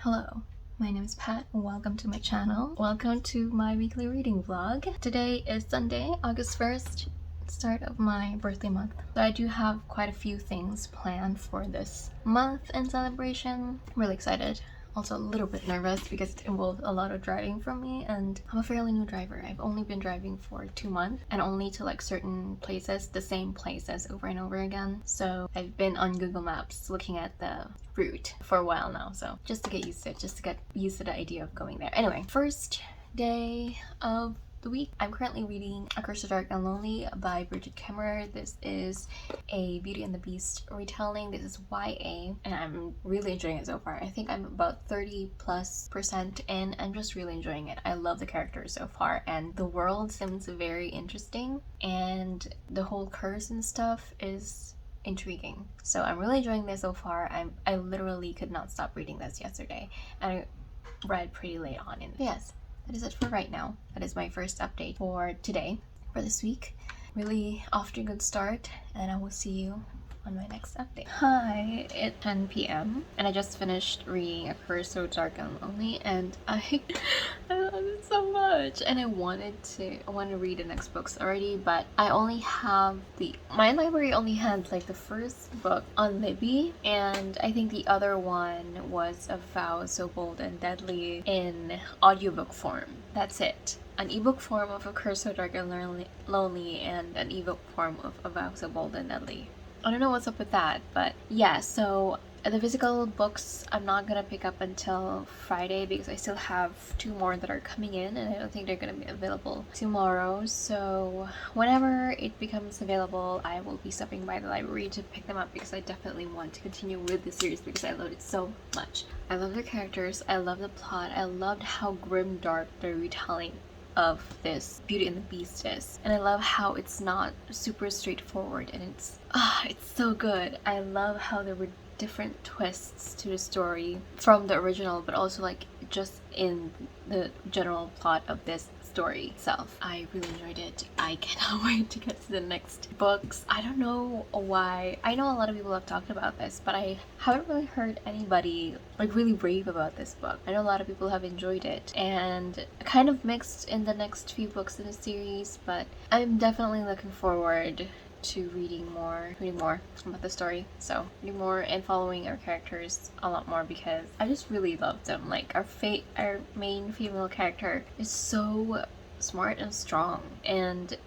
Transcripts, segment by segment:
Hello, my name is Pat. Welcome to my channel. Welcome to my weekly reading vlog. Today is Sunday, August 1st, start of my birthday month. So I do have quite a few things planned for this month and celebration. I'm really excited. Also a little bit nervous because it involves a lot of driving from me, and I'm a fairly new driver. I've only been driving for 2 months and only to like certain places, the same places over and over again. So I've been on Google Maps looking at the route for a while now, so just to get used to it, just to get used to the idea of going there. Anyway, first day of the week, I'm currently reading A Curse of Dark and Lonely by Bridget Kemmerer. This is a Beauty and the Beast retelling. This is YA and I'm really enjoying it so far. I think I'm about 30+% in. I'm just really enjoying it. I love the characters so far and the world seems very interesting and the whole curse and stuff is intriguing. So I'm really enjoying this so far. I literally could not stop reading this yesterday and I read pretty late on in. Yes, that is it for right now. That is my first update for today, for this week. Really off to a good start, and I will see you on my next update. Hi, it's 10 p.m. and I just finished reading A Curse So Dark and Lonely, and I love it so much. And I want to read the next books already, but I only have my library only had like the first book on Libby, and I think the other one was A Vow So Bold and Deadly in audiobook form. That's it. An ebook form of A Curse So Dark and Lonely and an ebook form of A Vow So Bold and Deadly. I don't know what's up with that, but yeah, so the physical books I'm not gonna pick up until Friday because I still have 2 more that are coming in and I don't think they're gonna be available tomorrow. So whenever it becomes available, I will be stopping by the library to pick them up because I definitely want to continue with the series because I love it so much. I love the characters, I love the plot, I loved how grim dark the retelling of this Beauty and the Beast is, and I love how it's not super straightforward and it's so good. I love how there were different twists to the story from the original, but also like just in the general plot of this story itself. I really enjoyed it. I cannot wait to get to the next books. I don't know why. I know a lot of people have talked about this, but I haven't really heard anybody like really rave about this book. I know a lot of people have enjoyed it and kind of mixed in the next few books in the series, but I'm definitely looking forward to reading more about the story. So reading more and following our characters a lot more because I just really love them. Like our main female character is so smart and strong, and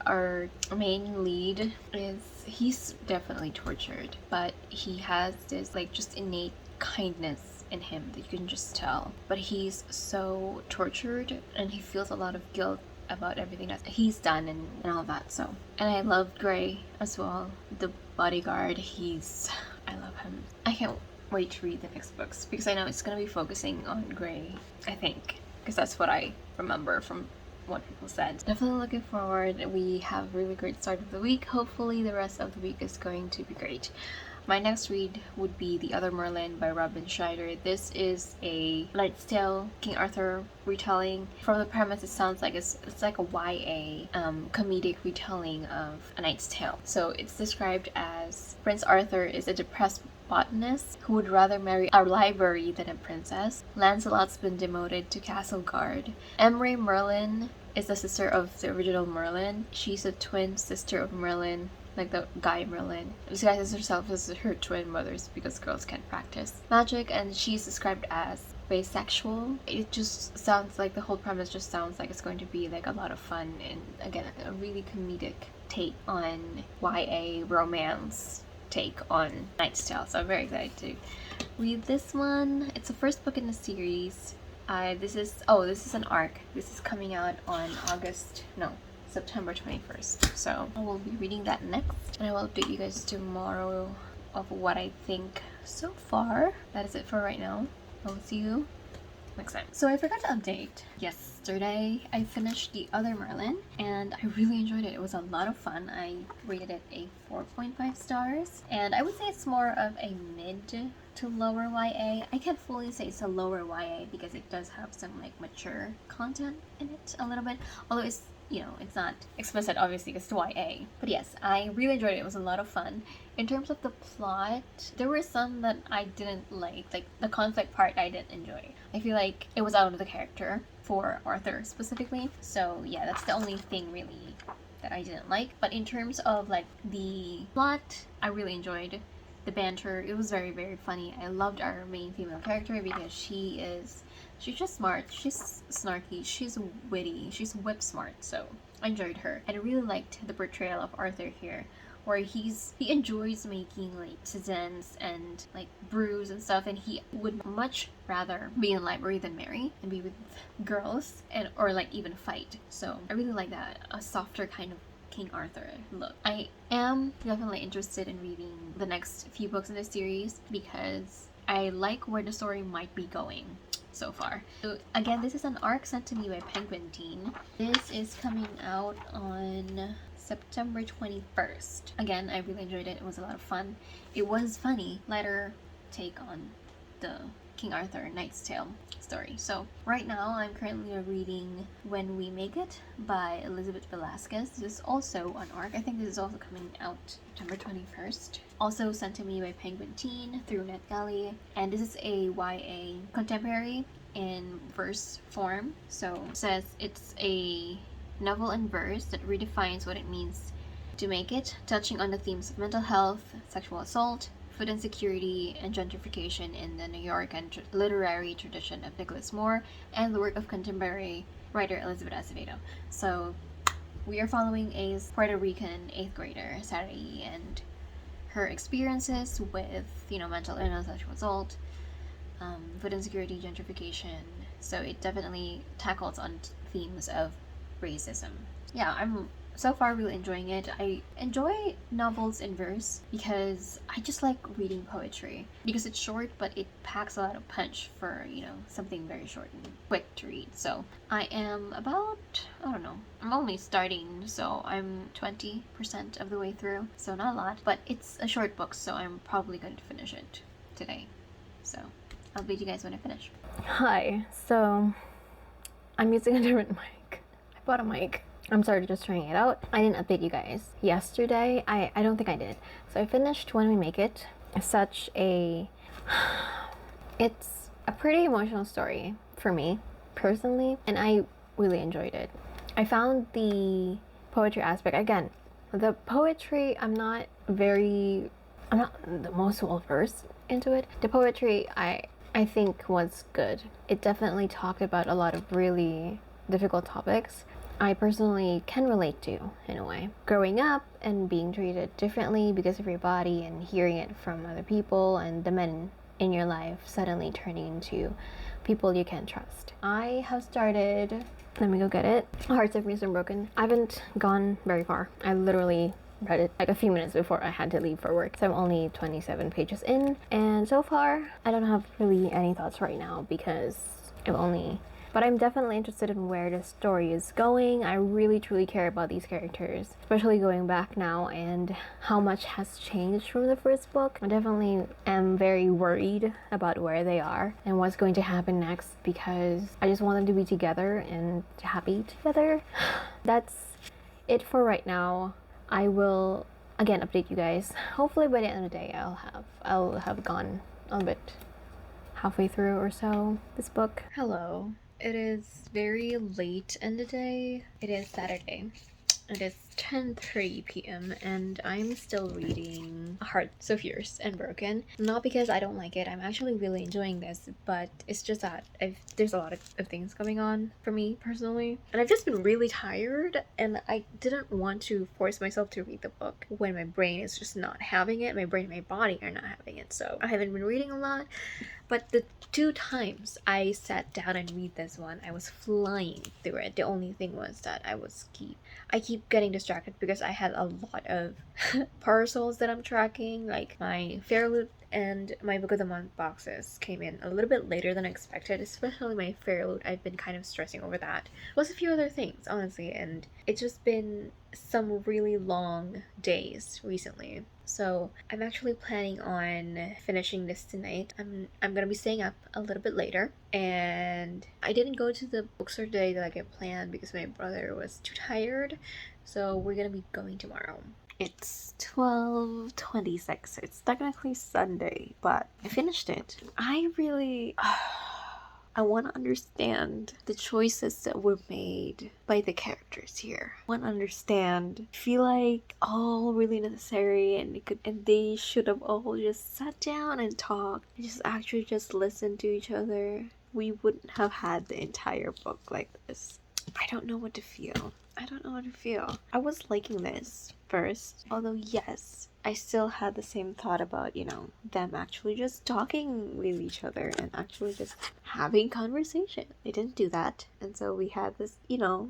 our main lead he's definitely tortured, but he has this like just innate kindness in him that you can just tell, but he's so tortured and he feels a lot of guilt about everything that he's done and all that. So, and I loved Gray as well, the bodyguard. I love him. I can't wait to read the next books because I know it's gonna be focusing on Gray, I think, because that's what I remember from what people said. Definitely looking forward. We have a really great start of the week. Hopefully the rest of the week is going to be great. My next read would be The Other Merlin by Robin Schneider. This is a Knight's Tale, King Arthur retelling. From the premise, it sounds like it's like a YA comedic retelling of A Knight's Tale. So it's described as Prince Arthur is a depressed botanist who would rather marry a library than a princess. Lancelot's been demoted to castle guard. Emery Merlin is the sister of the original Merlin. She's a twin sister of Merlin, like the guy Merlin, disguises herself as her twin mothers because girls can't practice magic, and she's described as bisexual. It just sounds like the whole premise just sounds like it's going to be like a lot of fun and again a really comedic take on YA romance take on Knight's Tale. So I'm very excited to read this one. It's the first book in the series. This is an arc. This is coming out on September 21st. So I will be reading that next and I will update you guys tomorrow of what I think so far. That is it for right now. I will see you next time. So I forgot to update. Yesterday I finished The Other Merlin and I really enjoyed it. It was a lot of fun. I rated it a 4.5 stars and I would say it's more of a mid to lower YA. I can't fully say it's a lower YA because it does have some like mature content in it a little bit, although you know, it's not explicit, obviously, because it's YA. But yes, I really enjoyed it. It was a lot of fun. In terms of the plot, there were some that I didn't like the conflict part I didn't enjoy. I feel like it was out of the character for Arthur specifically. So yeah, that's the only thing really that I didn't like. But in terms of like the plot, I really enjoyed the banter. It was very, very funny. I loved our main female character because she's just smart, she's snarky, she's witty, she's whip smart. So I enjoyed her. And I really liked the portrayal of Arthur here, where he enjoys making like tisanes and like brews and stuff, and he would much rather be in the library than marry and be with girls and or like even fight. So I really like that, a softer kind of King Arthur look. I am definitely interested in reading the next few books in this series because I like where the story might be going so far. So again, this is an arc sent to me by Penguin Teen. This is coming out on September 21st. Again, I really enjoyed it. It was a lot of fun. It was funny, lighter take on the King Arthur Knight's Tale story. So right now I'm currently reading When We Make It by Elizabeth Velasquez. This is also an arc. I think this is also coming out September 21st. Also sent to me by Penguin Teen through NetGalley. And this is a YA contemporary in verse form. So it says it's a novel in verse that redefines what it means to make it, touching on the themes of mental health, sexual assault, food insecurity, and gentrification in the New York and literary tradition of Nicholas Moore and the work of contemporary writer Elizabeth Acevedo. So we are following a Puerto Rican 8th grader, Sari, and her experiences with, you know, mental illness, sexual assault, food insecurity, gentrification. So it definitely tackles on themes of racism. Yeah, I'm so far really enjoying it. I enjoy novels in verse because I just like reading poetry because it's short, but it packs a lot of punch for, you know, something very short and quick to read. So I am about, I don't know, I'm only starting, so I'm 20% of the way through, so not a lot, but it's a short book, so I'm probably going to finish it today. So I'll update you guys when I finish. Hi, so I'm using a different mic. I bought a mic. I'm sorry, just trying it out. I didn't update you guys yesterday. I don't think I did. So I finished When We Make It. It's a pretty emotional story for me personally, and I really enjoyed it. I found the poetry aspect, again, the poetry, I'm not the most well versed into it. The poetry I think was good. It definitely talked about a lot of really difficult topics I personally can relate to in a way. Growing up and being treated differently because of your body and hearing it from other people, and the men in your life suddenly turning into people you can't trust. I have started, let me go get it, Hearts of Reason Broken. I haven't gone very far. I literally read it like a few minutes before I had to leave for work. So I'm only 27 pages in, and so far I don't have really any thoughts right now because but I'm definitely interested in where the story is going. I really truly care about these characters, especially going back now and how much has changed from the first book. I definitely am very worried about where they are and what's going to happen next because I just want them to be together and happy together. That's it for right now. I will again update you guys. Hopefully by the end of the day I'll have gone a bit halfway through or so this book. Hello. It is very late in the day. It is Saturday. It is 10:30 p.m. and I'm still reading Hearts of Fierce and Broken. Not because I don't like it, I'm actually really enjoying this, but it's just that there's a lot of things going on for me personally. And I've just been really tired, and I didn't want to force myself to read the book when my brain is just not having it. My brain and my body are not having it, so I haven't been reading a lot. But the 2 times I sat down and read this one, I was flying through it. The only thing was that I keep getting distracted because I had a lot of parcels that I'm tracking, like my Fairloot and my book of the month boxes came in a little bit later than expected, especially my fair loot. I've been kind of stressing over that. Plus a few other things, honestly, and it's just been some really long days recently. So I'm actually planning on finishing this tonight. I'm gonna be staying up a little bit later, and I didn't go to the bookstore today like I planned because my brother was too tired. So we're gonna be going tomorrow. It's 12:26. It's technically Sunday, but I finished it. I really I want to understand the choices that were made by the characters here. I want to understand. I feel like all really necessary, and they should have all just sat down and talked and just actually just listened to each other. We wouldn't have had the entire book like this. I don't know what to feel. I was liking this first, although yes, I still had the same thought about, them actually just talking with each other and actually just having conversation. They didn't do that, and so we had this,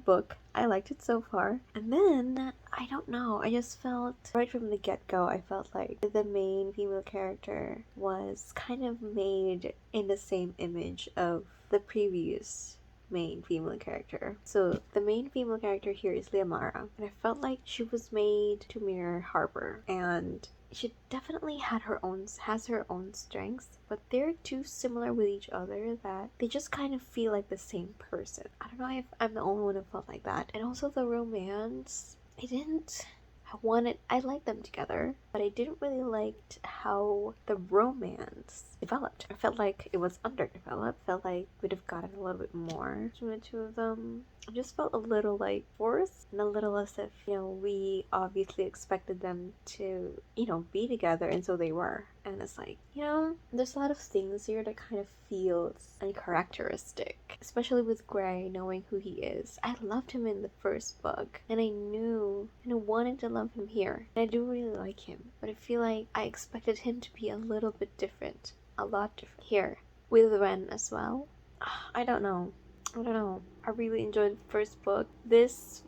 book. I liked it so far. And then, I don't know, I just felt, right from the get-go, I felt like the main female character was kind of made in the same image of the previous main female character. So the main female character here is Liamara, and I felt like she was made to mirror Harper, and she definitely has her own strengths, but they're too similar with each other that they just kind of feel like the same person. I don't know if I'm the only one who felt like that. And also the romance, I liked them together, but I didn't really like how the romance developed. I felt like it was underdeveloped. Felt like we'd have gotten a little bit more from the two of them. I just felt a little like forced and a little as if, we obviously expected them to, be together, and so they were. And it's like, there's a lot of things here that kind of feels uncharacteristic, especially with Gray knowing who he is. I loved him in the first book, and I knew and I wanted to love him here. And I do really like him, but I feel like I expected him to be a little bit different, a lot different here, with Ren as well. I don't know. I really enjoyed the first book. This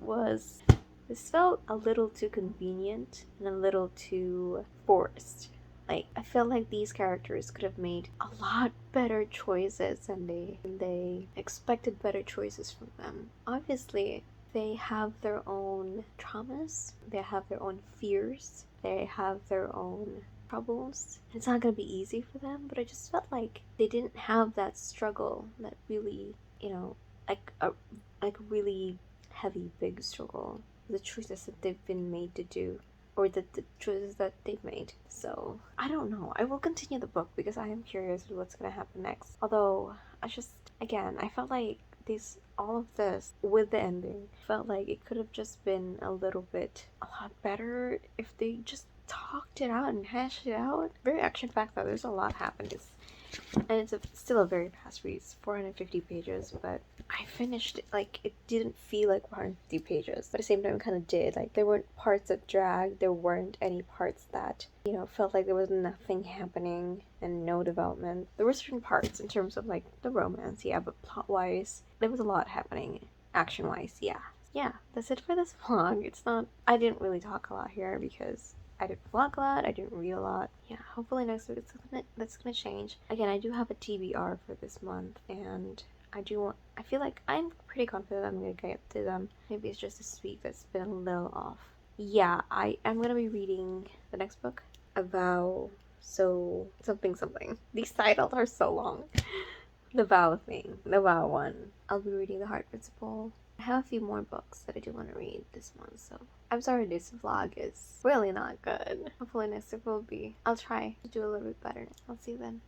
felt a little too convenient and a little too forced. Like, I felt like these characters could have made a lot better choices, and they expected better choices from them. Obviously, they have their own traumas, they have their own fears, they have their own troubles. It's not gonna be easy for them, but I just felt like they didn't have that struggle that really, like a really heavy, big struggle. The choices that they've been made to do, or the choices that they've made. So I don't know. I will continue the book because I am curious what's gonna happen next. Although I felt like all of this with the ending felt like it could have just been a lot better if they just talked it out and hashed it out. Very action packed though. There's a lot happening. And it's still a very fast read. It's 450 pages, but I finished it. Like, it didn't feel like 450 pages, but at the same time it kind of did. Like, there weren't parts that dragged, there weren't any parts that, felt like there was nothing happening and no development. There were certain parts in terms of, like, the romance, yeah, but plot-wise, there was a lot happening. Action-wise, yeah. Yeah, that's it for this vlog. I didn't really talk a lot here because I didn't vlog a lot, I didn't read a lot. Yeah, hopefully next week that's gonna change. Again, I do have a TBR for this month, and I feel like I'm pretty confident I'm gonna get to them. Maybe it's just this week that's been a little off. Yeah, I am gonna be reading the next book, A Vow, something. These titles are so long. The Vow one. I'll be reading The Heart Principle. I have a few more books that I do want to read this month, so I'm sorry this vlog is really not good. Hopefully next week I'll try to do a little bit better. I'll see you then.